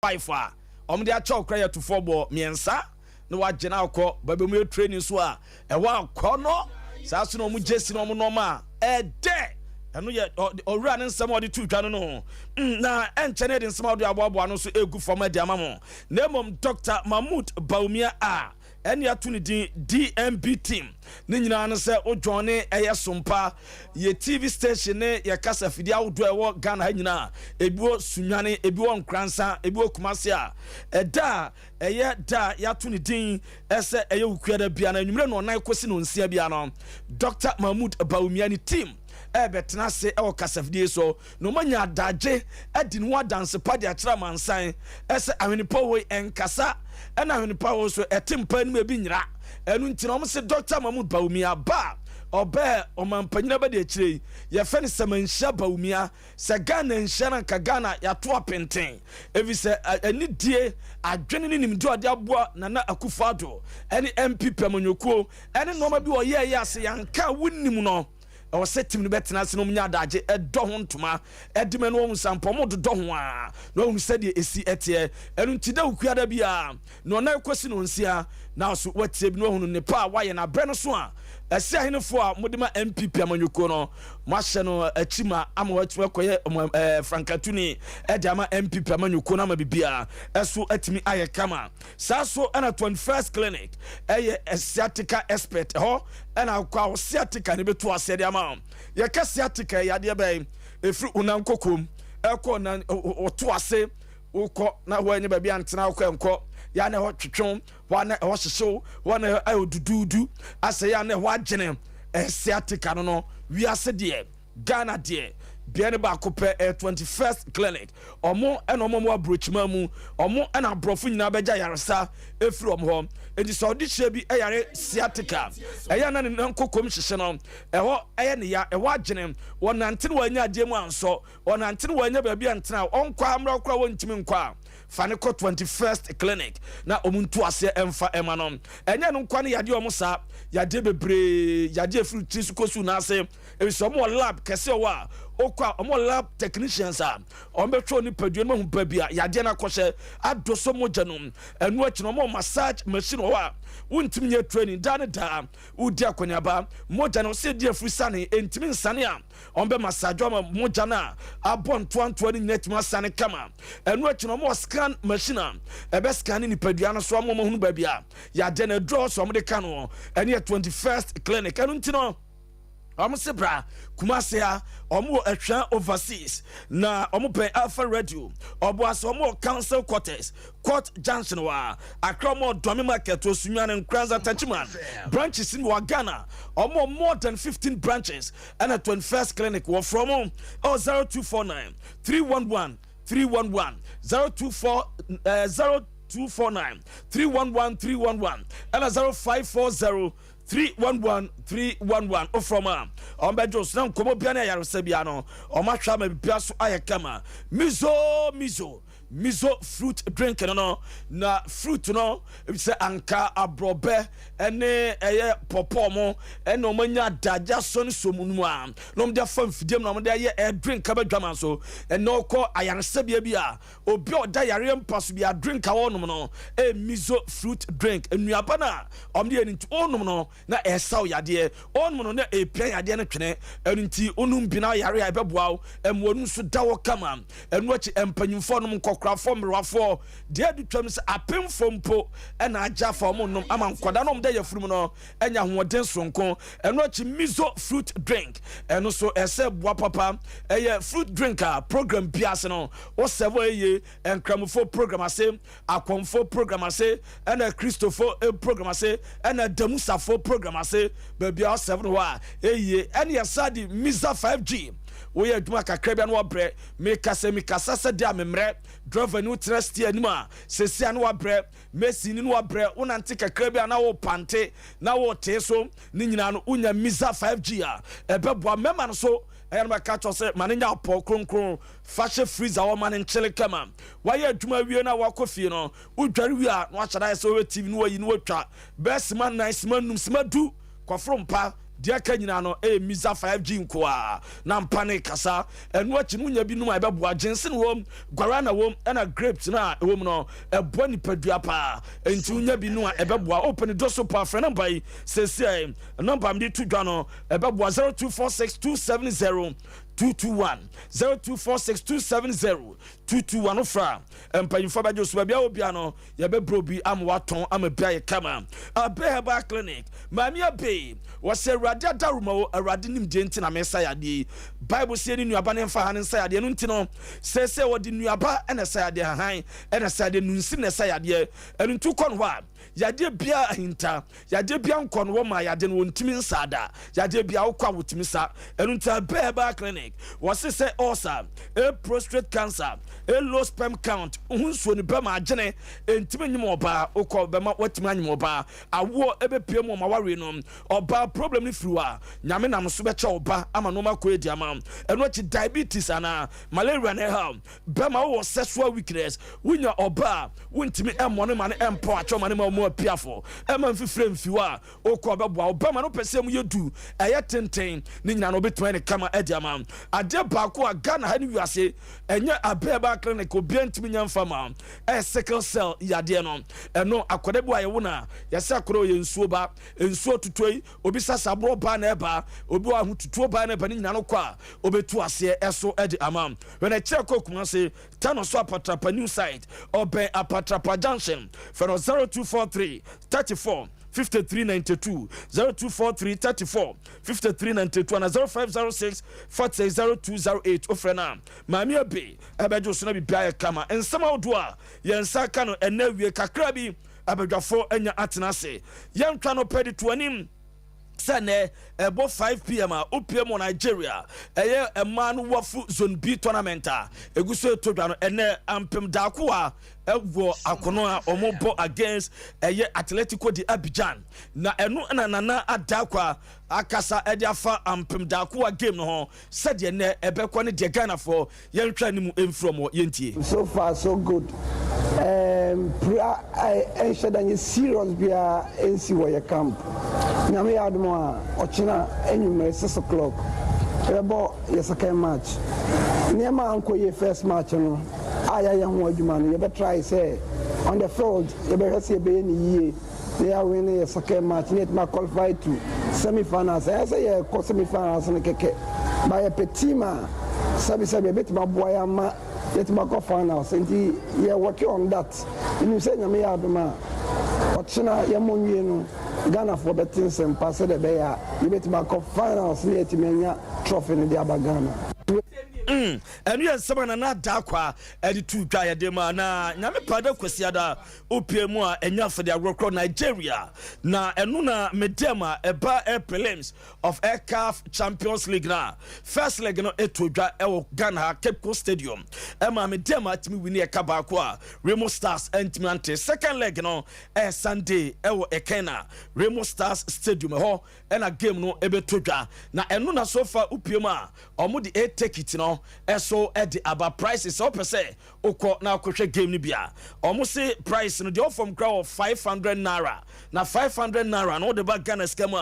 5 a omde a chaw kra ya to football miensa no wa gena akọ babe mu training so a e wa akọ no sa so no mu jesi no mu no ma e de eno ye owura ne nsem odi tu twa no na enchene de nsem odi aboabo no so egu forma de amamo na mom Dr. Mahmoud Baumia a eni atuni din DMB team ni nyina no se odwone eye Sompa ye TV station ne ye kasa fidi awodo ewo Ghana ha nyina ebiwo sunwane ebiwo nkransa ebiwo kumase a eda eye da ya tuni din ese eye ukuada bia na nwumre no nan kosi no nsia bia no Dr. Mahmoud Baumia ni team betena se ewo kasafidie so no manya adaje edi no dance party akira mansan ese ahwenipa we enkasa ena ahwenipa wo so etimpa ni ebi nyira enu nti no se Dr. Mahmoud Baumia ba obe omampanyina ba de akire ye fe ne semanhia Baumia se Ghana nhia na ka Ghana ya to apenten evi se ani die adwene ni nimdi ode aboa Nana Akufo-Addo eni MP Pemonyoko eni no ma bi oye ye ase yanka wunnim no o setim no betena se no nya daje edo ho ntoma edime no nsampo mo do ho a no hu se de esi etie enu ntida ukuada bia no na ekosi no nsia na so watie bi no hu no nepa wa ye na bre no so a esi ahenefo a modema MP Pemonyoko no mahye no achima ama watu koye Frankatuni ede ama MP Pemonyoko na ma bibia eso atimi aye kama saso ana 21st clinic eye sciatica expert ho ana kwa sciatica ne betu asede ama ye ka sciatica ya de be efri unankokom eko na oto ase uko na wanye baby antena uko enko ya na ho twetwon wa na ho hyehyew wa na ayodududu ase ya na ho agene sciatica no wi ase de Ghana de biane ba kope 21st clinic omo eno mo abrochima mu omo ena brofo nyina beja yaresa efri omo ho edi so di hye bi eyare sciatica eya na ne nkokom hyehye no eho eye ne ya eho agene wonante ne wanya ade mu anso wonante ne wanya baabi antena onkwa amra kra wontimi nkwa fane ko 21st clinic na omuntu ase emfa emanom enye no nkwa ne yade omo sa yade bebre yade efri tisukosu na ase ebi so mo lab kese wa okwa omo lab technicians a ombetwo ni paduan mahu babia yade na kwose adoso mojanum enu achi no mo massage machine wa wontim nye training dan da udi akonyaba moja no se die fusane entimi nsane a ombe massage ma moja na abon twanto ni netima sane kama enu achi no mo scan machine ebe scan ni paduan so mo mahunu babia yade na draw so mo de kano eni 21st clinic enu ntino Sibra Kumase a omo atwa overseas na omo pen Alpha Radio obo aso omo council quarters court junction wa Accra mo Domi market osunwa ne nkranza tachiman branches in Ghana omo more than 15 branches and a 21st clinic wa from 0249 311 311 0249 311 311 and a 0540 311 o from Ombejos na nkomo bia na yaresa bia no o ma hwa ma bia so ayekama mizo fruit drink no na fruit no se anka abrobe ene eye popomo ene o manya daja so ne somunu a no mde fam fidiem no mde ye drink ka badwama so ene okọ ayaresa bia obi oda yare mpaso bia drink a wonom no mizo fruit drink enuaba na omde eni onum no na esaw yade onum no na epia yade ne twene enunti onum bi na yare a beboaw emwonu so dawo kama enu achi empanyimfo no nkokra fo mrwafo de adutwam se apemfo mpo ena aja fo mo nom ama nkoda no mde yafurum no enya hoden sonko enu achi mizo fruit drink enu so ese boa papa eye fruit drinker program biase no o sevo eye enkramfo program ase akomfo program ase ena Christopher program ase ena damusafo program ase babia o sevo no a eye ene yasadi miza 5G we aduma kakra no wabre mikasa se dia memre driver no trust anima sesia no wabre Messi ni no wabre unante kakra na wo pante na wo teso ni nyina no unya miza 5G a ebeboa mema no so eyama catch say manenya po kronkron fashion freezer wo man nchele kama waye aduma wie na wakofie no udware wi a no achara se we TV no wayi no watwa best man nice man num smadu kwafrompa dia ka nyina no misa 5G nkoa na mpane kasa eno achi no nya bi no ebeboa jensen wom guarana wom na grapes na wom no ebo ni padua pa enti nya bi no ebeboa open do so pa frɛ number yi sese number me to dwa no ebeboa 0246 270 221 0246 270 fra empanyimfa ba josu bia obia no ye be brobi am waton am bia ye kama abeba clinic mami abe wose awrade adaruma o awrade nim de nti na mesa yade bible say ni nuaba ne mfa han nsa yade no nti no sese wodi nuaba ena sa yade han ena sa yade nunsi na sa yade entu kon ho a yade bia ahinta yade bia nkon wo ma yade no ntimi nsada yade bia wo kwa wotimi sa entu abeba clinic wose say ulcer prostate cancer low sperm count hunso ni bema agene entime nyim oba okọ bema watimi anyim oba awo ebepie mu ma ware no oba problem ni friwa nyame nam so beche oba ama no makọ edi ama eno chi diabetes ana malaria na ha bema wo sexual weakness wunya oba wuntimi emo no ma ne empo acho ma ne ma mu apiafo ema mfifre mfiwa okọ beboa oba ma no pese mu yedu eye tenten ni nyina no betuma ne kama edi ama ade ba ko aga na ha ni wiase enye abeba clinic obiantimi nyamfama sickle cell yade no eno akodebu ayewo na yase akoro ye nsuo ba nsuo tutoi obi sasabro ba na eba obi wa hututuo ba na eba ni nyina no kwa obetu ase eso edi amam when I check okuma se tano so apatrapa new site oben apatrapa junction for 0243 34 5392 0243 34 5392 and 0506 460208 ofrena mami abe abejo so na bibia kama ensama odoa yensa ka no enawie kakra bi abedwafo anya atenase yentwa no pedi to anim sene ebo 5 p.m. opm Nigeria eye emanu wafu zone B tournament eguso todwa no ene ampem dako a ewo akono a omobo against eye Atletico de Abidjan na enu na nana adakwa akasa ediafa ampem dako a game no ho sede ne ebekọ ne de Ghana for yentwa ni mu emfrom yentie. So far so good. I ensure that you serious be a NC where camp. Nyame admo ochina enyume 6 o'clock. Ebo yesaka match. Niema anko ye first match no. Aya ya ho adwuma no ye be try say on the field ye be say be ni ye. They are winning a second match. Need to qualify to semi-finals. I say yeah, semi-finals and keke. By a petima, sabi bit my boy ama. Let me go finals. And yeah, working on that. And you say me aduma. Ochina yamunye no Ghana for betting and pass the bear. You bet my go finals. Let me nya trophy in the Ghana. And we are someone na dakwa editu dwa yede ma na nyame pada kwasiada opiemu a enya for the agro Nigeria na enu na medema eba prelims of CAF Champions League na first leg no etodwa ewo Ghana Cape Coast Stadium ema medema timi wini e kabako a Remo Stars entimi second leg no Sunday ewo Ekena Remo Stars Stadium ho ena game no ebetodwa na enu na so far opiemu a omo di take it no eso edi aba prices so per se okọ na akwhwe game ni bia omo se price no dey from crowd of 500 naira na 500 naira no the back Ghana scam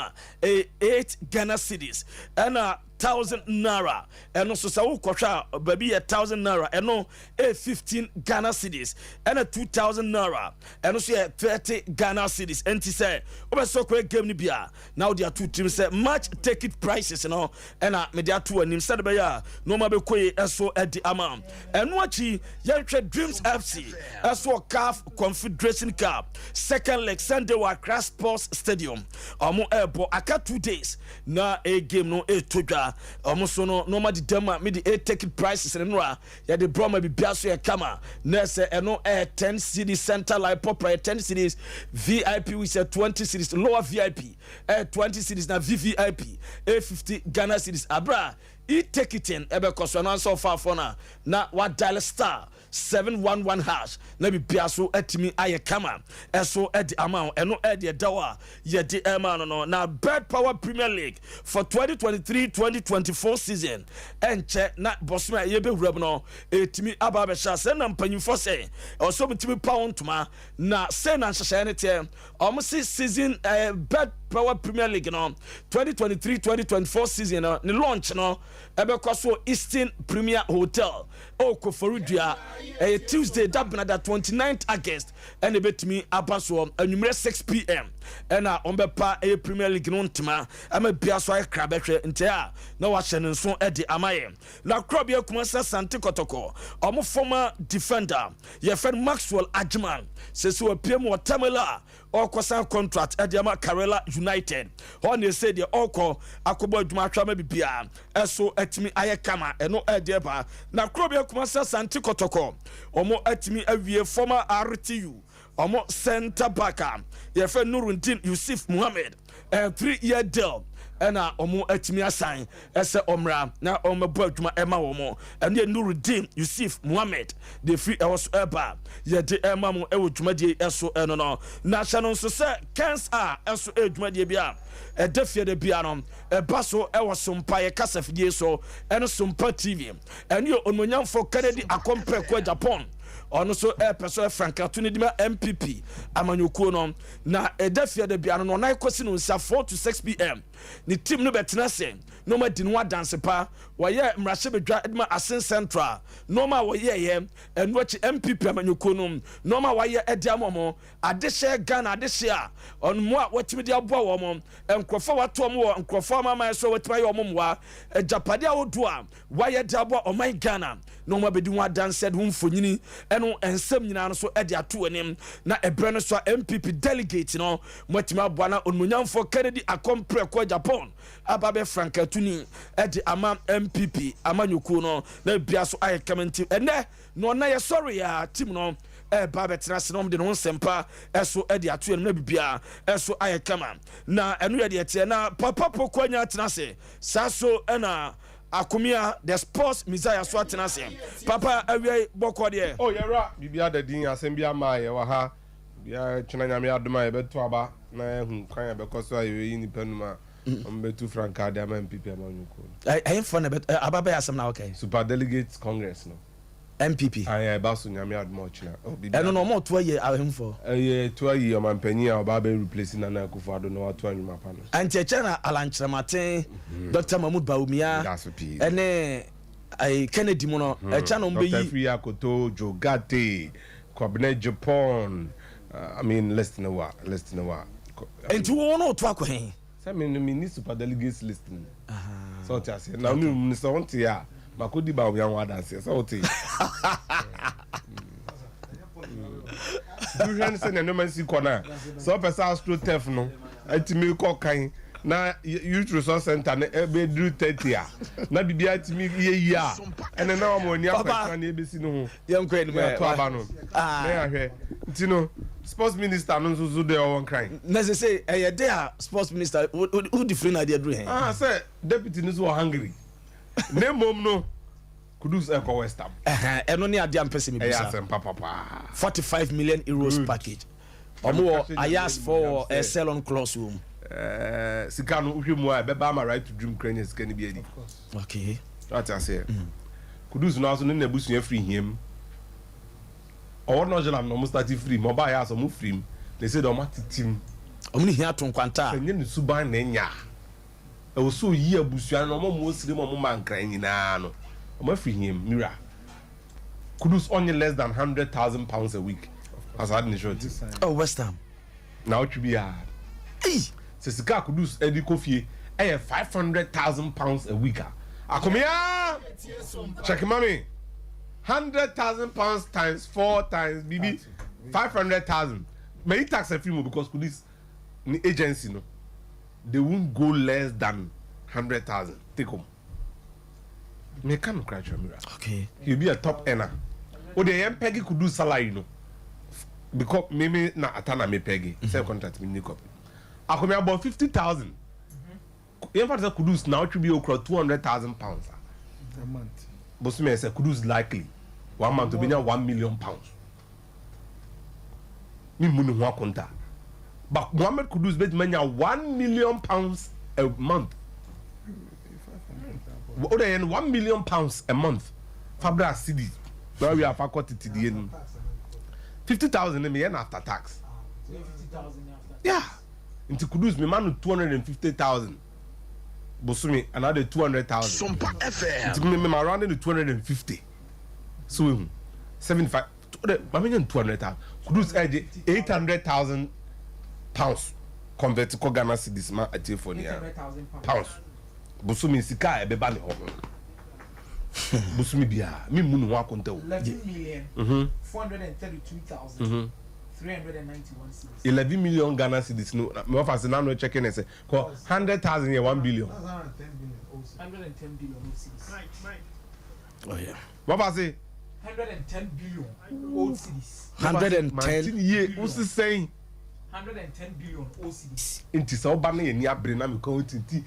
8 Ghana cedis and 1,000 naira eno so sa ukọhwa baby 1,000 naira eno 15 Ghana cedis and 2,000 naira eno so 30 Ghana cedis enti say obeso kwa game ni bia now there are two teams say match ticket prices no and media two anim said be ya no ma be koye eso edi ama eno achi yentwe Dreams FC eso CAF Confederation Cup second leg Sunday wa Accra Sports Stadium omo ebo aka 2 days na a game no etodwa omuso no ma di dema me di ticket prices no a ya de broma bi biaso ya kama na se eno 10 city center like proper 10 cities VIP we say 20 cities lower VIP 20 cities na VVIP 50 Ghana cities abra e-ticketing ebe koso no so far for na wa dial star 711 hash na bi biaso atimi aye kama eso edi amount eno edi dawa ye di amount no na Bet Power Premier League for 2023-2024 season enche na bosma ye be wurab no etimi aba be sha se na mpanyimfo se oso bitimi pound ma na se na nhyehyɛ ne te season Bet Power Premier League no 2023-2024 season no ne launch no ebekɔ so Eastern Premier Hotel Koforidua Tuesday that 29th August and ebetimi aba so anwumre 6 p.m. and on bepa Premier League no ntema ama bia so ay krabehwe ntia na wa hye nso e de amaye na krobia kuma Sante Kotoko omo former defender your friend Maxwell Ajman says we PM or Tamela or kosan contract at Yama Karela United. On they say the oko akobo adwuma atwa ma bibia eso atimi ayekama eno edeba na krobia kuma Sante Kotoko omo atimi awie former RTU omo center backer your friend Nuruddin Yusuf Muhammad 3-year deal ena omo atimi assign ese omra na omo boadwuma ema womo ene Nuruddin Yusuf Muhammad the free was eba ye de ema mo e wodwumadie eso eno no na hye no so se cancer eso edwumadie bia e defie de bia no e baso e wo Sompa ye kasafidie so eno Sompa TV ene ononyamfo Kennedy akompre ko Japan ono so person Franka Tunidima MPP amanyokuo no na edafia de bia no na ikosi no nsa 4 to 6 p.m. ni team no betena se no ma dinwa dance pa waye mrahye bedwa edma Asen Central no ma waye ye enwochi MPP amanyokuo no ma waye ediamomo adehye Ghana adehye a on mo a watimi de aboa wo mo enkrofo wato mo wo enkrofo mama so watima ye omomwa Japade awodo a waye de aboa oman Ghana no ma bedinwa dance de humfonyini eno ensem nyina no so e de ato anim na ebre no so MPP delegate no mwatima aboa na onmunyamfo Kennedy akompre ko Japan ababe Franka Tuni e de ama MPP amanyoku no na bia so aye kamenti ene no na ye sorry ya team no ba betra se no de no nsempa eso e de ato anim na bibia eso aye kama na eno ye de tie na papa pokwanya tenase saso ena akumia the sports Messiah so atenase papa awie boko de oh yera bibia da din asem bia ma ye wa ha bia twena nyame adoma ye beto aba na hu kwan ye bekoso aye yi ni panuma betu Franka de ama MPP amanyuko I for na bet ababa asem na okay super delegates congress no MPP aye ba so nyame adoma china oh bibia eno no mo to ye ahemfo to aye o mampani a oba be replace na Akufo-Addo no wato anwuma pa no anche na alanchiramaten Dr. Mahmoud Baumia ene ai Kennedy mo no echa no mbe yi Dr. Free Akoto Jogate Kwabena Japan I mean less than a while enti wo no to akwen say me need super delegates listing so ti ase na me minister want ya makodi ba obian wa dance so ti du jan se no man si kona so person astro tef no atimi ko kan na youth resource center na be do 30 a na bibia atimi ye a ene na mo ni akwatwa na ebesi no ho yanko eni me to aba no na ya hwe ntino sports minister no so de won crying na say there sports minister who different idea do here say deputy no so hungry na mom no Kudus Eco West Ham eno ni ade ampese me bisa 45 million euros package omo I asked for a sell on clause room sika no uhwemu a be ba ma right to dream crane sika ni bi adi okay what I say Kudus no aso na busu free him or no jela no start free mo ba ya so mo free they say do ma titim omo ni hia to nkwanta enye ni suban na nya e wo so yi abusu no mo sire mo man kran nyina no omo free him mira Kudus only less than 100,000 pounds a week as administrator oh West Ham now it should be hard se sika Kudus edi kofie 500,000 pounds a week akomia check mommy 100,000 pounds times 4 times bb 500,000 may tax a few because Kudus the agency no they won't go less than 100,000 take home me can cry mira okay he'll be a top earner o the Peggy could do salary no because maybe na atana me Peggy say contract me nick up akomia about 50,000 in fact Kudus now should be over 200,000 pounds a month but me say Kudus likely 1 month to be near 1 million pounds me money ho akonta but Mohammed Kudus bet mania 1 million pounds a month o dey 1 million pounds a month Fabra city where we have faculty to the end 50,000 me after tax 50,000 after yeah Nti Kudus me man 250,000. Bosumi another 200,000. Sompa FM. Nti me around the 250. So 75. I mean 200,000. Kudus edge 800,000 pounds convert to Ghana cedis ma ati for near pounds. Bosumi sika e beba ne ho. Bosumi bia me munu ho akonta o. 11,432,391 cedis. 11 million Ghana cedis no me offer say now no checking say 100,000 here 1 billion. 110 billion cedis. Oh yeah. What was it? 110 billion old cedis. 110 year what's the saying? 110 billion old cedis. Inti sa oba na ye ni abre na me ko tinti.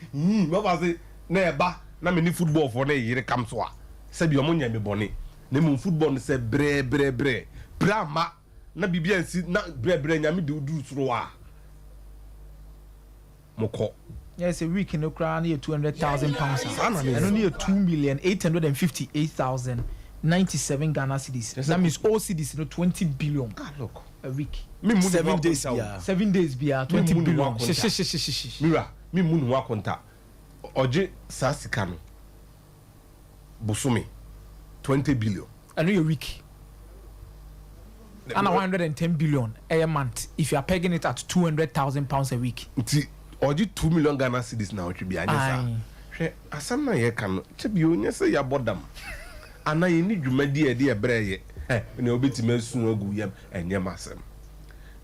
What was it? Na e ba na me ni football for na yire kam so a. Se bi omo nya me bone. Na me football no se bre. Brama na bibia nsi na bre nya me de uduru soro a. Moko. Yes, a week in Ukraine near 200,000 pounds. And only 2,858,097 Ghana cedis. That means all cedis, 20 billion. Look. A week. Me 7 days yeah. 7 days be 20 billion. Mira, me munu wa konta. Oje sa sika no. Bosumi 20 billion. And a week. And 110 billion a month if you are pegging it at 200,000 pounds a week. Nti oje 2 million Ghana cedis na otwe bia nyesa. Hwe asam na ye kan no. Che bi onye se ya bodam. Ana ye ni dwumadi e de ebreye. Na obetime asu agu yam enyem asem.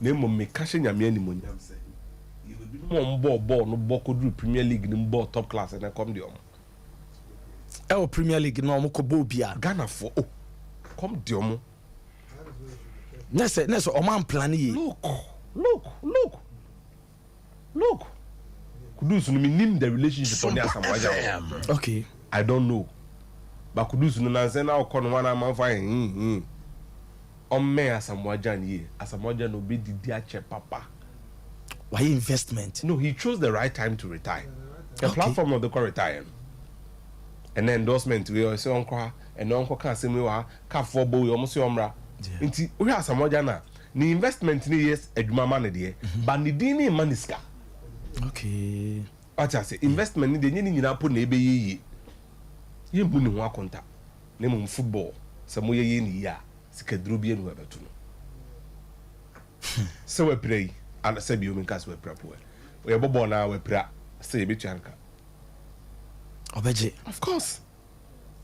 Na mo me ka hye nyame animonyam se. Ye be no ball no bokodru Premier League no ball top class na come de om. Premier League no mo ko bo bia. Ghana for come de om. Nese o man plan ye. Look. Kudus no meaning the relationship on the Asamoah. Okay. I don't know. But Kudus no nanse na okọ no wana man fa me Asamoah ye. Asamoah no be di ache papa. Why investment? No, he chose the right time to retire. The platform of the retire. And then endorsement we say onko and onko kan say me wa ka for bo we almost omra. Nti we Asamoah na ni investment ni yes adwuma ma ne de but ni din ni maniska. Okay. What I say investment ni de nyina po na ebe ye bu ni ho akonta na mo football se mo ye ni ya sika duro bi enu abeto no se we pray and se bi o min kas we pra po we bobo na we pra se e betu anka Obeje. of course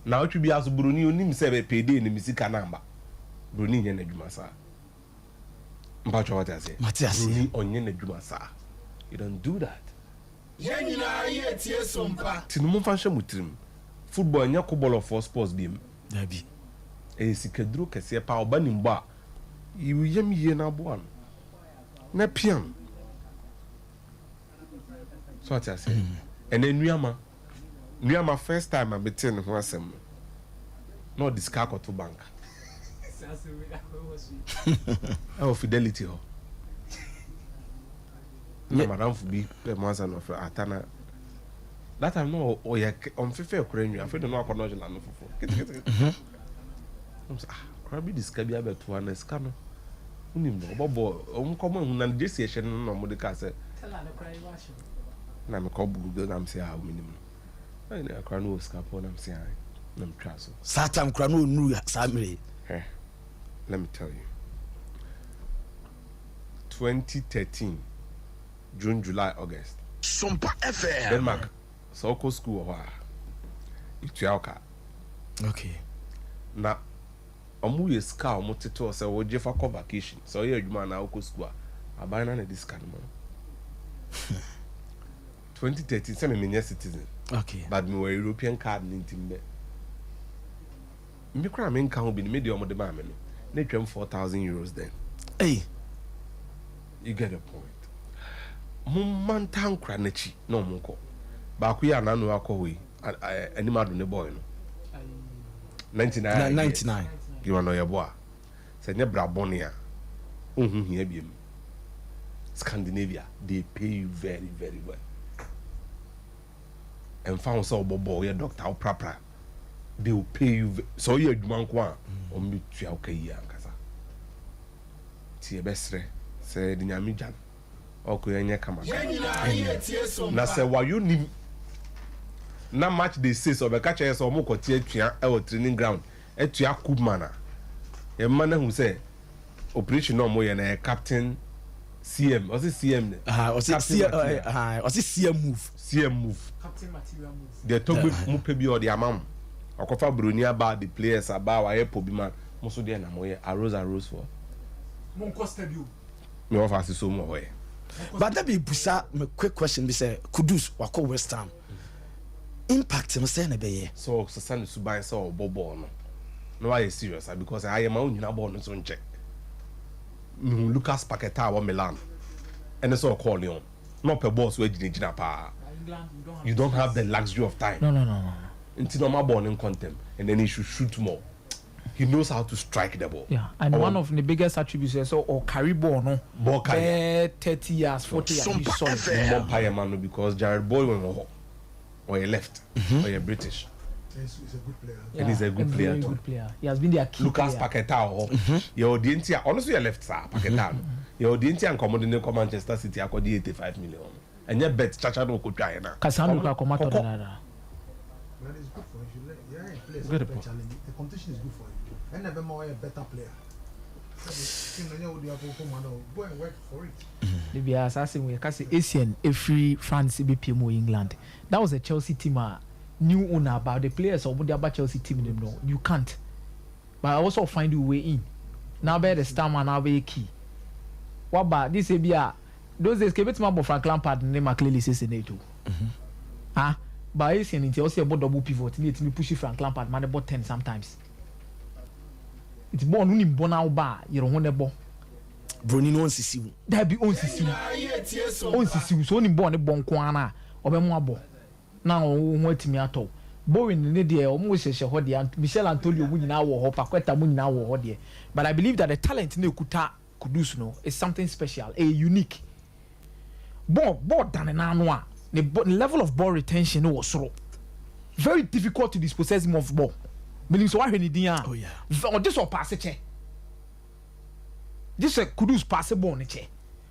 na otwi bi aso broni onim se be payday ni misika namba broni nya na dwuma sa mpa chwa what I say broni onye na dwuma sa you don't do that Yenina ye tie Sompa. Tinu mo fa hye mutrim football nya ko ball of sports biem Dabi. Sikaduro kese pa oba nimbo a yem ye na bo an na pian so what I say and then nuama first time I betin ho asem no discard to bank oh fidelity ho na madam fu bi pe mo asa no fra atana that time no o ye on fefe okra nwa afi no akọ no jela no fofo Krabi discard ya beto an ska no unim no bobo on komo hu na jesi ehye no mo de ka se Tell her cry wash. na me ko bugu na am say ha minim no ai na akra no ska po na am say ai na me twa so Satan kra no nu samre. Let me tell you 2013 June, July, August Sompa FM. Denmark so ko school wa ituaka Okay. na omu ye ska omu tete se wo je fa ko vacation so ye adwuma na ko school abana na discard mo 2013 say me nye citizen Okay. but me were European card nintimbe me kra me nka ho bi ni me de omu de ma me no na twam 4,000 euros then Hey. you get the point mumanta nkra na chi na omunko ba ku ya na no akọ we animado ne boy no 99 you want your boy say ne brabonia ohun hia biem Scandinavia they pay you very very well and found so bobo your doctor prapra they will pay you so you adwuma nko a o mi tua okay ya nkasa ti e besre say de nyame jan okay enye kama na say wa you nim na match they say so be catch so mo kote atua e training ground atua kubmana e man who say operation no mo ye na captain CM or CM or CM move captain material move they talk mu pe bi or the amam okofa broni about the players about wa epo bi man mo so dey na mo ye arose for mon stadium me offer so mo hoye. But that be busa me quick question be say Kudus wako West Ham impact him say na be ye so send suban so bobo no why serious because I am on na ball no so nche Lucas Paqueta wa Milan and so call Leon no per boss we gina pa you don't have the luxury of time no until normal ball in contempt and then he should shoot more. He knows how to strike the ball. Yeah, and one of the biggest attributes is or carry ball no. Ball carry. 30 years, 40 years. Sompa man because Jared Boy went or he left or you're British. He's a good player. Yeah, and he's a good player. Good player. He has been their key. Lucas Paqueta your Dientia honestly you left sir Paqueta. Your Dientia and commanding to Manchester City accord 85 million. And your bet Chacha no could try na. Kasanu ka komato dada. Well, it's good for you. Yeah, place Good challenge. The competition is good for you. And never more a better player. Go and work for it. They be assassin we can say Asian every France BPM England. That was a Chelsea team new owner about the players or the about Chelsea team them no. You can't. But I also find your way in. Now be the star man now be key. What about this be those days kebet ma Frank Lampard name clearly says in it too. But Asian in Chelsea about double pivot need to push Frank Lampard man about 10 sometimes. It's born unim bona oba yero ho nebo broni no nsisiu da bi onsisiu so unim born bon ko ana obemu abo na ho atimi ato Bowen ne de omo hyehyɛ hɔ de Michel Antonio mu nyina wɔ hɔ Paqueta mu nyina wɔ hɔ de but I believe that the talent na ekuta Kudus no is something special a unique ball done na no a the level of ball retention was so very difficult to dispossess him of ball. Meaning so I hear dia. Oh yeah. On this or pass che. This Kudus pass ball ne che.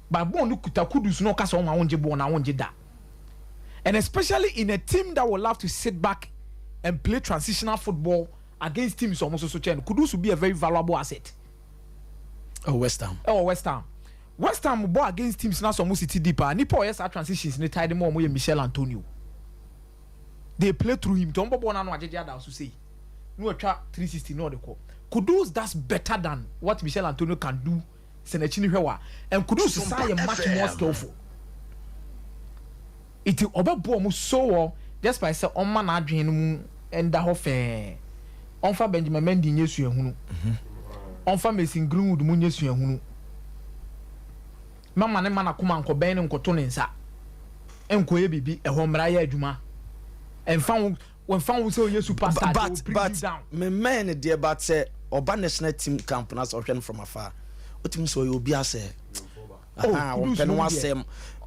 But ball no kuta Kudus no kasa on wonje ball na wonje da. And especially in a team that will love to sit back and play transitional football against teams almost so chen. Kudus will be a very valuable asset. West Ham. West Ham ball against teams na so almost city deeper. Nipo yes our transitions ne tie them more Michel Antonio. They play through him. Tombo ball na no ajeje ada so say. No attract 360 no the call. Kudus that's better than what Michel Antonio can do. Senechini Hewa and Kudus is much more skillful. It oba mu so just by say on man adwen mu enda ho fe. Onfa Benjamin Mendy nyesu ehunu. Onfa Mason Greenwood mu nyesu ehunu. Mama ne mana kuma nko ben nkoto ne nsa. Enko ye bibi ehom mra ya adwuma. Enfa when found so you superstar but me man there but say oba national team camp na so from afar what mean so you be say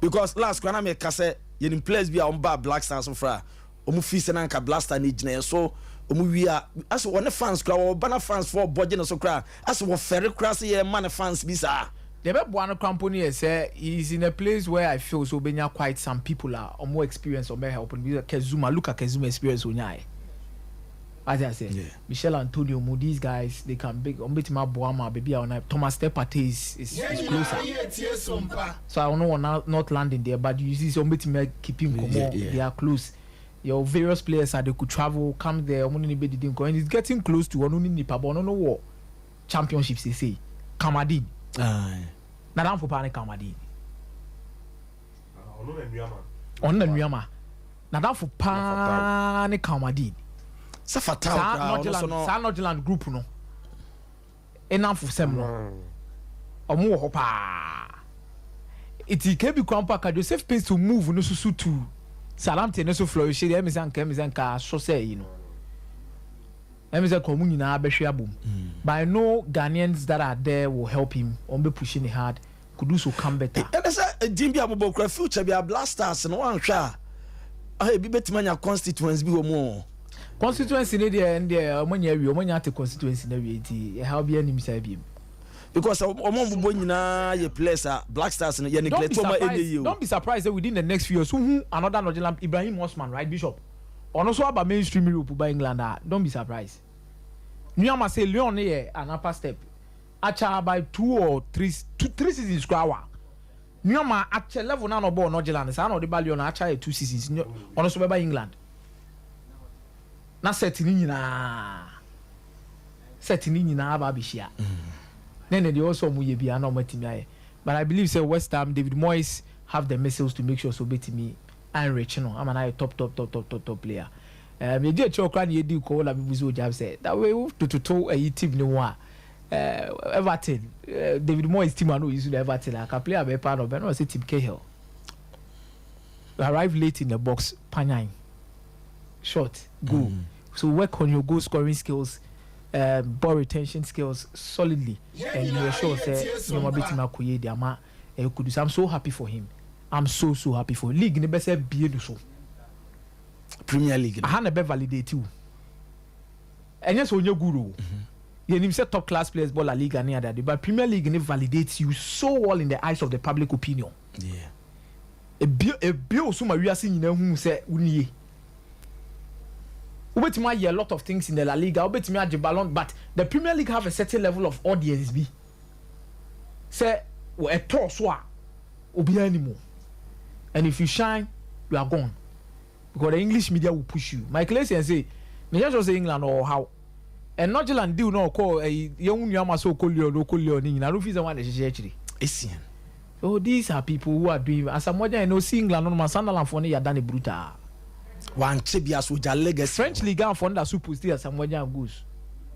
because last when I make say you in place be on bar Black Stars so far omu feast na nka blaster na gina so omu wi as one fans kra oba fans for budget so kra as wo ferry kra say man fans bi sa the best one company say he's in a place where I feel so benya quite some people are more experienced or more help and Kezuma look at Kezuma experience onya as I say yeah. Michel Antonio mu these guys they can big Ombetima Boama baby on Thomas Tepate is closer so I don't know not landing there but you see Ombetima keeping they are close your various players are they could travel come there and it's getting close to one nipa but no war championships they say Kamadin na dan fopa ne Kamadi ono nnuama na dan fopa ne Kamadi sa fatal sa Nordland group no enough for sem no omo wo hopa it can be kwampa ka Joseph Pace to move no susu to Salamte no so flourish dey emizanka so say you know emisa komu nyina behwe abom but I know Ghanaians that are there will help him on be pushing hard Kudus will come better and say Jimbi Abubakar future be a Blasters no one hwa ah bi betimanya constituency bi wo mo constituency ne there and there omanya wi omanya te constituency na wi ti e how be anim say bi because omo mbo nyina ye players Black Stars no ye neglect oma enye. Don't be surprised that within the next few years who another Nigerian Ibrahim Osman, right, Bishop? Ono so about mainstream Europe by England. Don't be surprised. Nyama say Leon here an upper step. Acha by 2 or 3 seasons squawa. Nyama acha level na no ball Nigerian. Sa no the Leon acha 2 seasons. Ono so by England. Na setting nyina. Setting nyina aba bishia. Then they also muye bi ana matimi aye. But I believe say West Ham David Moyes have the missiles to make sure so betimi and rich no. I'm an top player. Me dey chokra na yedi ko la bibuzo jab say that way to a team no wa. Everton David Moyes team no use Everton. I can play a part of no say team Cahill. Arrive late in the box, panyan. Short, go. So work on your goal scoring skills. Ball retention skills solidly, and you are sure say you ma beti ma koye di ama could do. I'm so happy for him. I'm so happy for him. League ne be say bie do so. Premier League. I na be validate you. Enya so onye guru. You nim say top class players ball La Liga ne other, but Premier League ne validates you so well in the eyes of the public opinion. Yeah. E bio so ma wiase nyina hu say uniye. Ubetimi hear a lot of things in the La Liga. Ubetimi a Ballon, but the Premier League have a certain level of audience. Be say a toss wa obi anymore, and if you shine, you are gone because the English media will push you. Michael Essien say, "Me just say England or how." And not just do no call a young yama so call you no call you ni. I don't feel the one that is actually Essien. Oh, these are people who are doing. As I'm watching, I know see England on my Sunderland for you done a brutal. One chibia soja legacy. French League and fund that super still some way goes.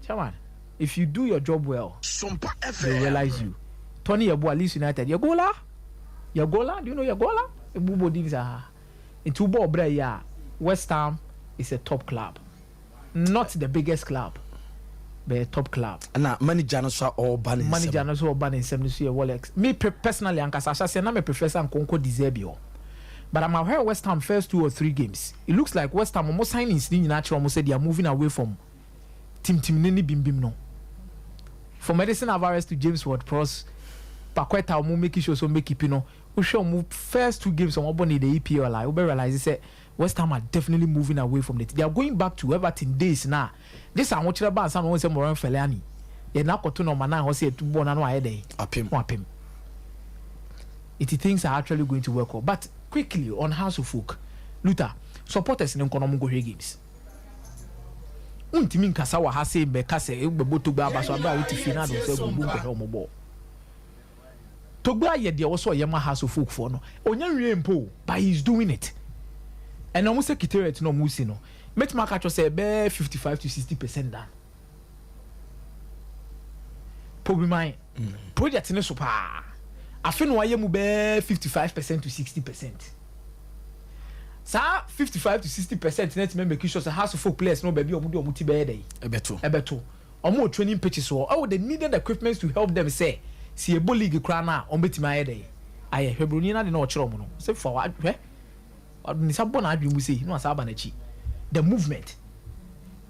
Chairman, if you do your job well, Sompa they realize you. Tony Yabo at Leeds United, Yagola? Do you know Yagola? Bubo things are into ball breya. West Ham is a top club. Not the biggest club, but a top club. Na manager no so all ban in. Manager no so all ban in 70 Rolex. Me personally, Ankasa say na me professor and Konko deserve you. But I'm aware West Ham first 2 or 3 games. It looks like West Ham almost signings in natural almost said they are moving away from Tim Nini Bim no. From Edison Alvarez to James Ward-Prowse, Paqueta will make sure so make it you know. We should move first 2 games on the EPL. We realize say West Ham are definitely moving away from it. They are going back to Everton days now. This I want you to ban some say Moran Fellaini. They now got to no man now say to born and why they apim. It things are actually going to work out. But quickly on House of Folk, Luther, supporters in Nkonomo go games. Untimi nkasa wa ha say be kase egbebo to gba abaso aba uti final do say go bu ko mo ball. To gba ye de also ye ma House of Folk for no. Onya nwie mpo, but he's doing it. And almost secretariat no musi no. Met market say be 55 to 60% done. Probably my project ne so pa. I feel no I mu be 55% to 60%. Sa 55 to 60% net member make sure say House of Folk players no baby omu do omu ti be dey. Ebeto. Omu training pitches so oh they needed equipment to help them say see a ball league kra na on betima aye dey. Aye Hebroni na de na o kire omu no. Say for what ni sabo na adwi mu say no asa aba na chi. The movement.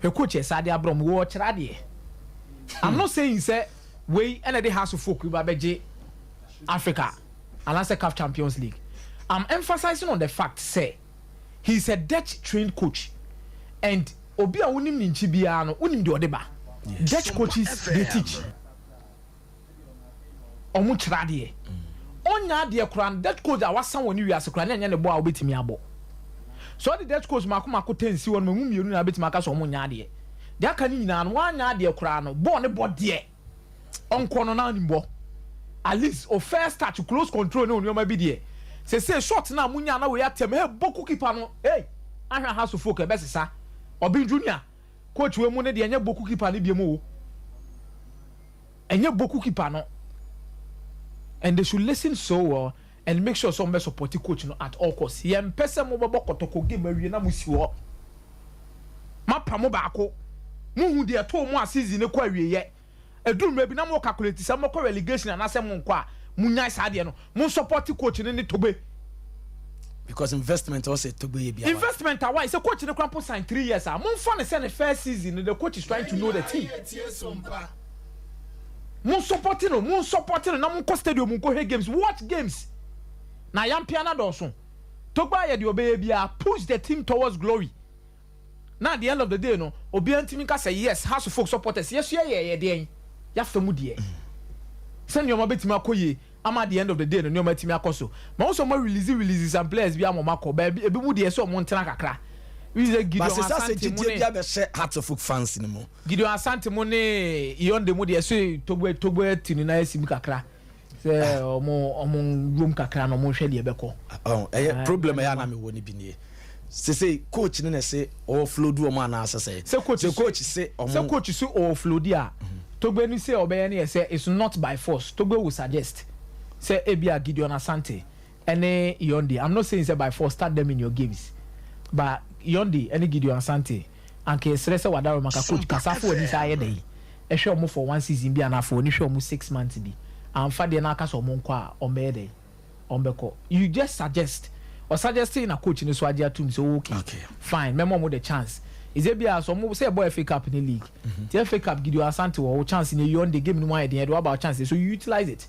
Her coach is Sadia Brom wo kire de. I'm not saying say we and the House of Folk we beje Africa and that's the CAF Champions League. I'm emphasizing on the fact say he's a Dutch trained coach and obi a wonim ni nchi bia no wonim de odeba. Dutch coaches they teach. Omu kira de. Onya de kura Dutch coach a wasan woni wiase kura na nya ne bo a obetimi abo. So the Dutch coach mako tensi won mamu mienu na betimi aka so omu nya de. De aka ni nyina no wanya de kura no bo ne bo de. Onko no na ni bo. At least o first start to close control no nyoma bi de. Say shot na munya na we atem hey boku keeper no hey ahwa House of Folk e besesa obi junior coach we mu ne de enye boku keeper ne biemu o enye boku keeper no and they should listen so well and make sure some support the coach no at all costs yem pese mo bobo kotoko game awie na musi ho mapa mo baako mu hu de to mo a season ne kwa awie ye eduru me bi na mo calculate say mo relegation na say mo nko a munya sade no mo support coach ne tobe because investment also tobe bia investment why say coach ne krampo sign 3 years a mo fa ne say the first season the coach is trying to know the team Mun supporting no, na mun ko stadium mun ko he games, watch games. Na yam piana doso. Togba ye di obey bia push the team towards glory. Now at the end of the day no, obi antimi ka say yes, House of Folk supporters, yes ye dey. Ya famu de. Send your mabetimi akoye. I'm at the end of the day no nyoma timi akoso. Ma also mo release some players bia mo makọ ba ebi mu de so mo ntena kakra. We say Gideon Asante mo ne. Bia be share Hearts of Folk fans ni mo. Gideon Asante mo ne Yonde mo de so togbo tini na esimi kakra. Say omo room kakra no mo hwe de ebekọ. Problem ya na me woni bi nie. Say coach ne say overflow do o na say coach say overflow dia Togbe ni say obey ni say it's not by force. Togbe will suggest say ebia Gideon Asante any Yonde. I'm not saying say by force start them in your games, but Yonde any Gideon Asante and ke say wadaro maka coach kasafo ni say dey e hwe omo for 1 season bi na for ni hwe omo 6 months bi and fa de na aka so omo nkwa ombe dey ombeko. You just suggest or suggesting a coach in the Swadia to so okay. Fine, memo the chance. Is it be as some say boy FA Cup in the league? The FA Cup give you a Asante or chance in the the game in one day about chances. So you utilize it.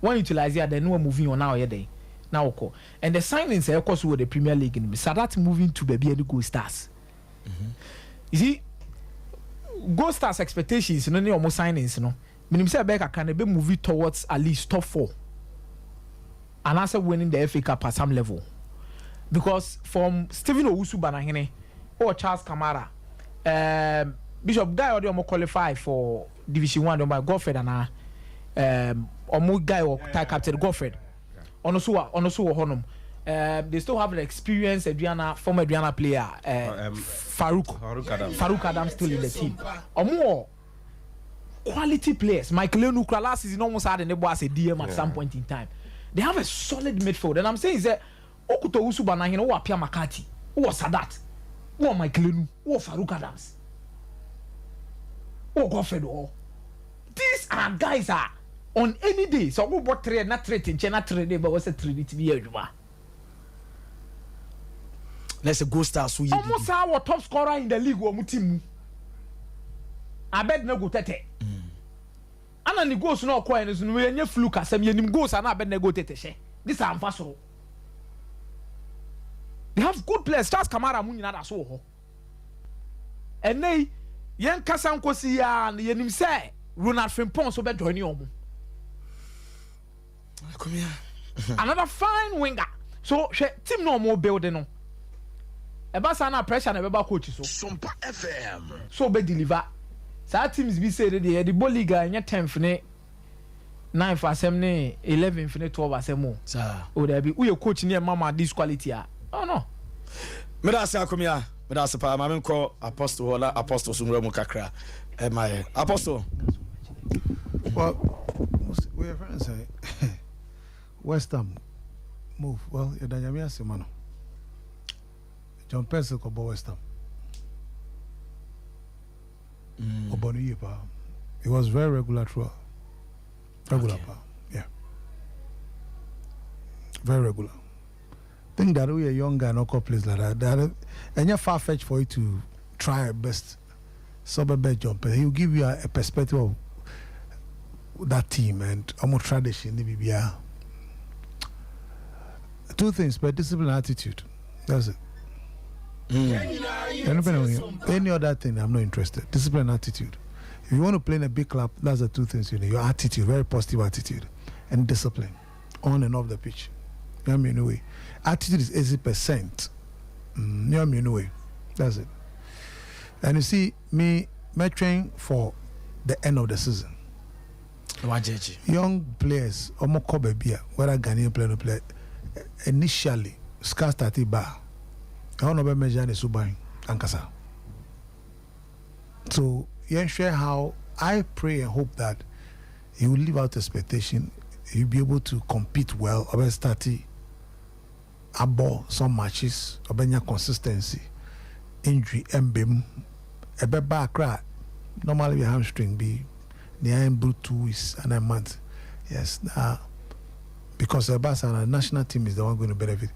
When you utilize it, then no moving on now your day. Now okay. And the signings of course with the Premier League in Sadat moving to baby and Go Stars. You see, Go Stars expectations no almost signings no. Meaning say Becca can be moving towards at least top 4. And also winning the FA Cup at some level. Because from Stephen Owusu Banahene or Charles Kamara, Bishop Guy already almost qualified for Division 1 by Godfred and Omo Guy or Thai Captain Godfred. Onosuwa Honum. They still have an experienced former Adriana player, Farouk Adams still in the team. Or more quality players. Michael Lenukra last season almost had a neighbor as a DM at some point in time. They have a solid midfield, and I'm saying is that Okuto Usuba na hino wa Pia Makati, wa Sadat, wa Mike Lenu, wa Farouk Adams, wa Godfred. These are guys are on any day. So we bought trade, not trade in China trade, but what's a trade to be here? Let's go stars. Almost our top scorer in the league wa mutimu. I bet no go tete. Ana ni goals no kwa ene so no yenye fluke asem yenim goals ana bet no go tete she. This are amfasoro. They have good players. Charles Kamara mu nyina da so ho. Enei yen kasa nkosi ya na yenim say Ronald Frimpong so be join omo. Come here. Another fine winger. So team no more building no. Eba sana pressure na beba coach so. Sompa FM. So be deliver. Sa teams be say the ball league anya 10th ne 9th asem ne 11th ne 12th asem o. Sir. O there be who your coach near mama this quality ah. Oh no. Me da se akomia. Me da se pa ma me call apostle wala apostle sumra mu kakra. My apostle. Well, we are friends. West Ham move. Well, you're Daniel Simano. John Pencil ko West Ham. It was very regular throughout. Regular, yeah. Very regular. Think that we are young guy, no place like that. And you're far fetched for you to try your best. Suburb jump. He'll give you a perspective of that team and almost tradition. Two things, but discipline and attitude. That's it. Any other thing, I'm not interested. Discipline and attitude. If you want to play in a big club, that's the two things you need. Your attitude, very positive attitude, and discipline, on and off the pitch. You know what I mean? Anyway, attitude is 80%. You know what I mean? Anyway, that's it. And you see, me train for the end of the season. Young players, almost Kobe Bia, whether Ghanaian player or player, initially, Scar started bar. I want to measure the Subai Ankasa. So, you share how I pray and hope that he will live out expectation. He'll be able to compete well. Or start above some matches. Or consistency, injury, embem, a back crack. Normally, your hamstring be near 2 weeks and a month. Yes, because the Barca and the national team is the one going to benefit.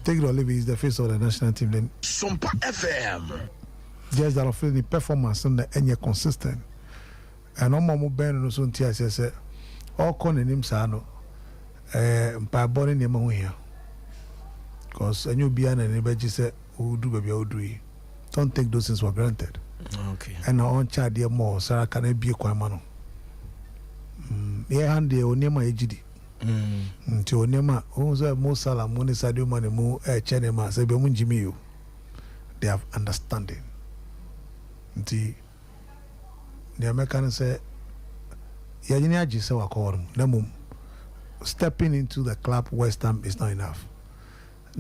Take it or leave it, is the face of the national team. Then Sompa FM. Just that of the performance and the consistent. and omo ben no so ntia se all con nim sa no mpa body ne ma ho hia because enyo bia na ne beji se o do baby o do yi. Don't take those things for granted. Okay. And on child dear more Sarah can be a quamano. Yeah, and the onema ejidi. To onema, who's a more salam, money sadu money more a chenema, say be munjimiu. They have understanding. The American say, Yajinia Jisawa Korum, Namum. Stepping into the club West Ham is not enough.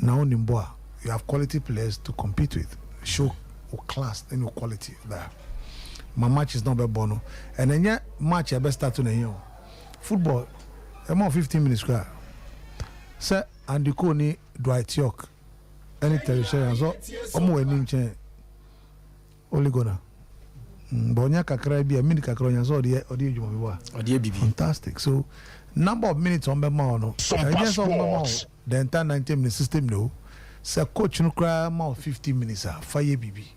Now Nimboa, you have quality players to compete with. Show class and quality there. My match is not be bono. And then yeah, match I best start to the football. I'm on 15 minutes. Sir, and the Koni Dwight York. Any television so omo enim chen. Only gonna. Bonya kakra bi a minute kakra nya so odi ejuma bi wa. Odi bibi. Fantastic. So number of minutes on be ma no. Sompa the entire 90 minute system no. Say coach no cry more 15 minutes fire bibi.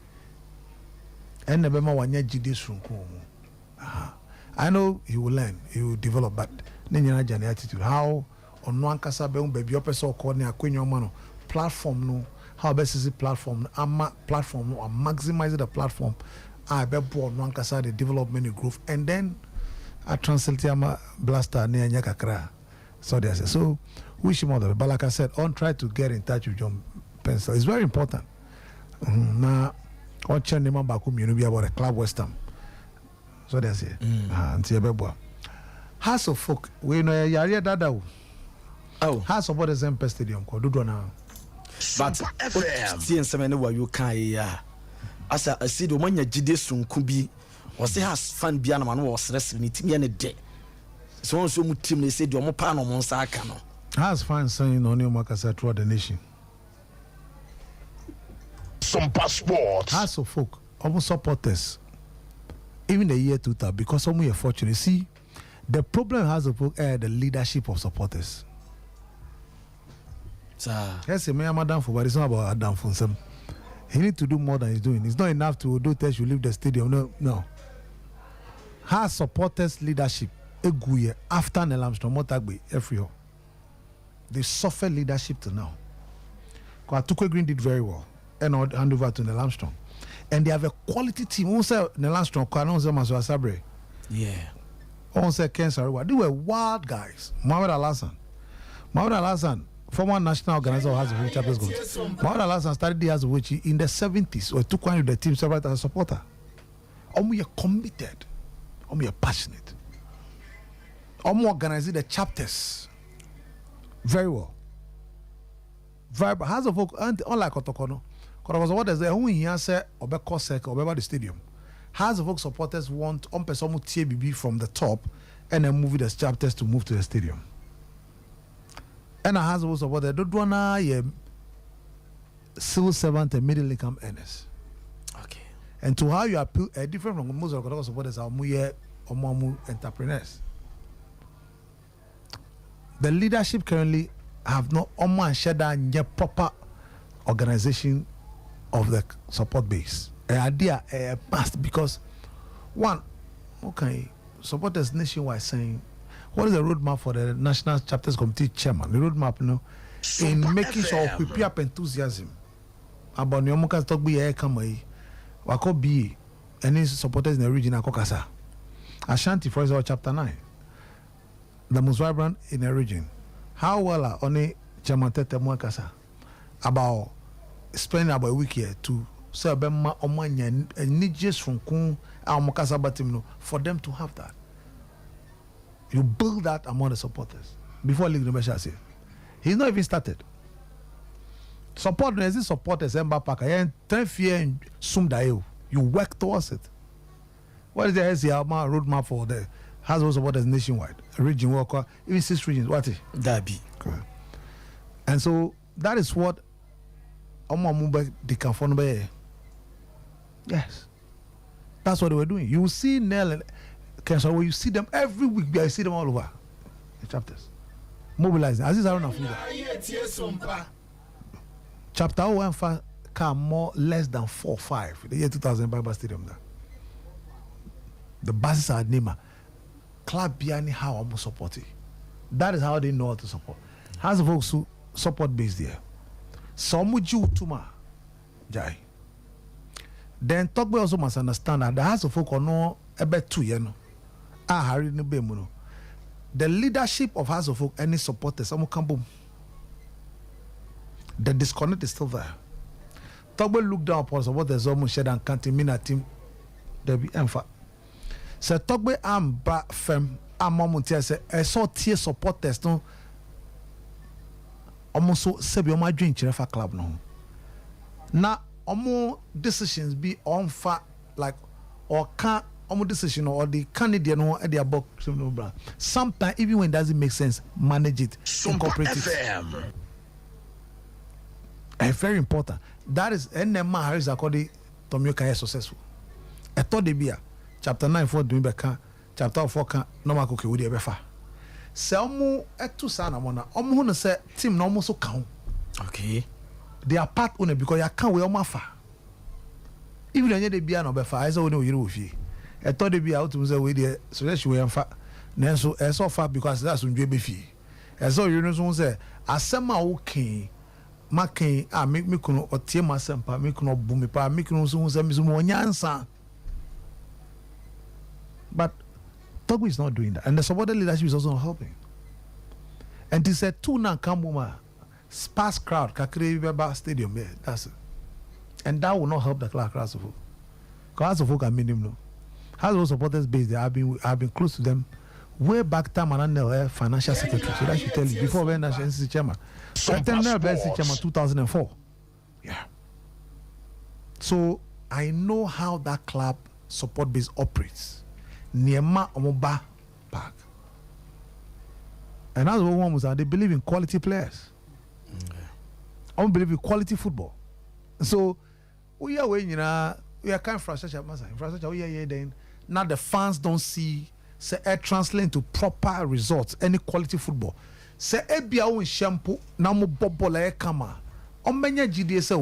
And the bema wanya jide sunku. I know he will learn, he will develop, but nenya jani attitude. How on one kasa be baby opeso ko ne akwenyo mano platform no. How best is the platform? Platform no, maximize the platform. I be born one kasa the development and growth, and then I translate ama blaster ne anya kakra. So they say so. Wish him all the best. But like I said, try to get in touch with John Pencil. It's very important. Now, on channel number back home, you know, be about a club West Ham. So they say, House of Folk, we know Yari Dada. Oh, House of what is Empire Stadium called Dudona. But see, and some where you can, as I see the one you did soon could be, or say has fun beyond man was wrestling it in a day. So team they said, you're more pan on Monsakano. Has fine saying on your Makasa throughout the nation. Some passports. House of Folk, almost supporters. Even the year 2000, because some we are fortunate. See, the problem has of Folk the leadership of supporters. Yes, me am Adam for, but it's not about Adam for some. He need to do more than he's doing. It's not enough to do test you leave the stadium. No. Has supporters leadership eguye after Neil Armstrong Motagbe every year. They suffer leadership to now. Because Atukwe Green did very well. And I'll hand over to Neil Armstrong. And they have a quality team. Who say Neil Armstrong? Yeah. Who say Ken Sariwa? They were wild guys. Mohamed Al-Hassan, former national organizer of House of Champions Goals. Mohamed Al-Hassan started the House of Which in the 70s or took one of the team several as a supporter. We are committed. We are passionate. We organize the chapters. Very well. Very House of Folk, unlike Otokono, because what is the who here say Obe Kosek or the stadium. House of Folk supporters want on person TBB from the top and then move the chapters to move to the stadium. And a House of Folk supporters don't wanna civil servant and middle income earners. Okay. And to how you appeal different from most of the supporters are more entrepreneurs. The leadership currently have no proper organization of the support base. An idea must, because one, okay, supporters nationwide saying, what is the roadmap for the National Chapters Committee chairman? The roadmap, in making sure we prepare up enthusiasm about Nyomuka's talk be a kamai, wako be any supporters in the region Akokasa. Ashanti, for example, chapter 9. The most vibrant in the region. How well are only Chairman Tete Mwakasa about spending about a week here to serve Bema Omanya and need just from Kun Mokasa Batimno for them to have that. You build that among the supporters before League Numesha say. He's not even started. Support as supporters Emba Paka and 10 years in Sumdayo. You work towards it. What is the SCR roadmap for the Has also supporters nationwide, region worker, even 6 regions. What is that be? And so that is what Omamube Dikafonbe. Yes, that's what they were doing. You see Nell and Kensal, where you see them every week. You see them all over the chapters, mobilizing. As is Aaron Afuda. Chapter 1 come more less than 4 or 5. The year 2000 Bible Stadium there. the buses are Nima. Club Biani how I'm supporting. That is how they know how to support. Has folks who support base there. Some would you tuma Jai. Then Togbe also must understand that the House of Folk no about 2 years. Harry no bemuno. The leadership of House of Folk any supporters some can boom. The disconnect is still there. Togbe look down upon supporters almost shed and can't mean a team. There be empha. So Togbe am ba fem am moment say I saw tier supporters no almost so sebi o ma dream chirefa club no. Na omo decisions be on fa like or can omo decision or the candidate no e dey about no brand. Sometimes even when it doesn't make sense, manage it, incorporate it. It's very important. That is NMA Harris according to me can successful. I thought they be chapter 9 for doing beka chapter 4 can normal cook with the befa. Se omo etu sana mona omo no say team no so count. Okay. They are part owner because you can't we omo fa. Even when they be no befa, I say we no yiri ofie. I thought they be out to say we there so that she we fa. Nenso e so fa because that's unje be fie. E so you know so say asema okay. Making make me kuno or tie Sompa make no boom pa make no so say me so nyansa. But Togo is not doing that, and the supporter leadership is also not helping. And they said 2 na Kambuma sparse crowd Kakri Beba Stadium there. That's it, and that will not help the club House of Folk. House of Folk are minimum. House of Folk supporters base there. I've been close to them way back time and I financial secretary. So that should tell you before when national NCC chairman. I tell now chairman 2004. Yeah. So I know how that club support base operates. Niema Omoba Park. And that's what one was they believe in quality players. I don't believe in quality football. So we are when we are kind of infrastructure, then now the fans don't see say translate into proper results, any quality football. Say ebia won shampoo na mo bobola e kama. O menya GDS say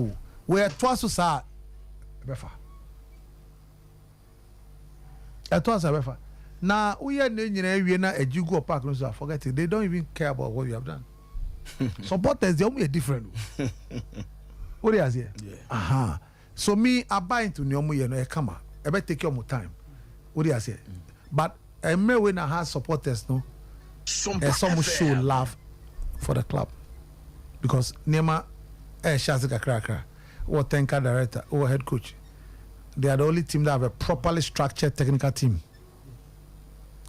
we twaso sa befa. Twaso befa. Na we na nyina awie na ajigu park no so forget it. They don't even care about what you have done. Supporters they are different. What they are here? Yeah. Aha. So me I buy into nyomu ye no e kama. E be take your time. What they are here? But I may when I have supporters no. Some show love for the club because Nema Shazika Krakra or Tenka director or head coach, they are the only team that have a properly structured technical team.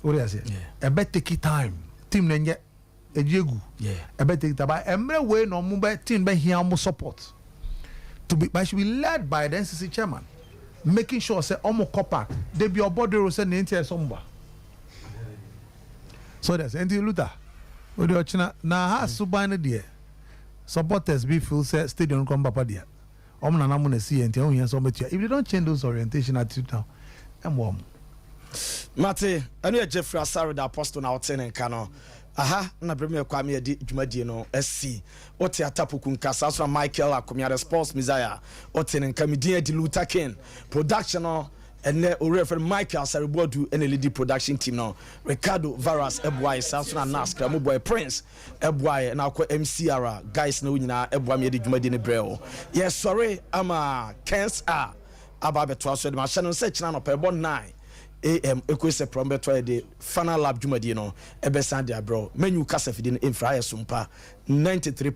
What do you say? I bet take it time. Team Nenye Ejegu. Yeah. I bet take it time. But every way no move team by here more support. To be but should be led by the NCC chairman, making sure say Omo Kopak they be your body or send into Sompa. So that's Andy Luther. What do you China now has subine dear supporters be full set stadium come back there. Omna namuna see and tell you so much. If you don't change those orientation attitude now, I'm warm. Mate, I know Jeffrey Asari the apostle now 10 and Kano. Aha, na premier kwame di dwumadi no SC. Ote atapuku nkasa so Michael akomia the sports messiah. Ote nkamidin di Luther King. Production no and refer Michael Saribodu and LED production team now. Ricardo Varas Ebwai Samson Naskra mo boy Prince Ebwai na ko MCR guys na nyina Ebwai me di dwumadi ne breo. Yes sorry ama Kens a aba beto so de ma channel search na no pebo 9 AM ekwese prometo de final lab dwumadi no ebe san dia bro menu kasa fidi no infra Sompa 93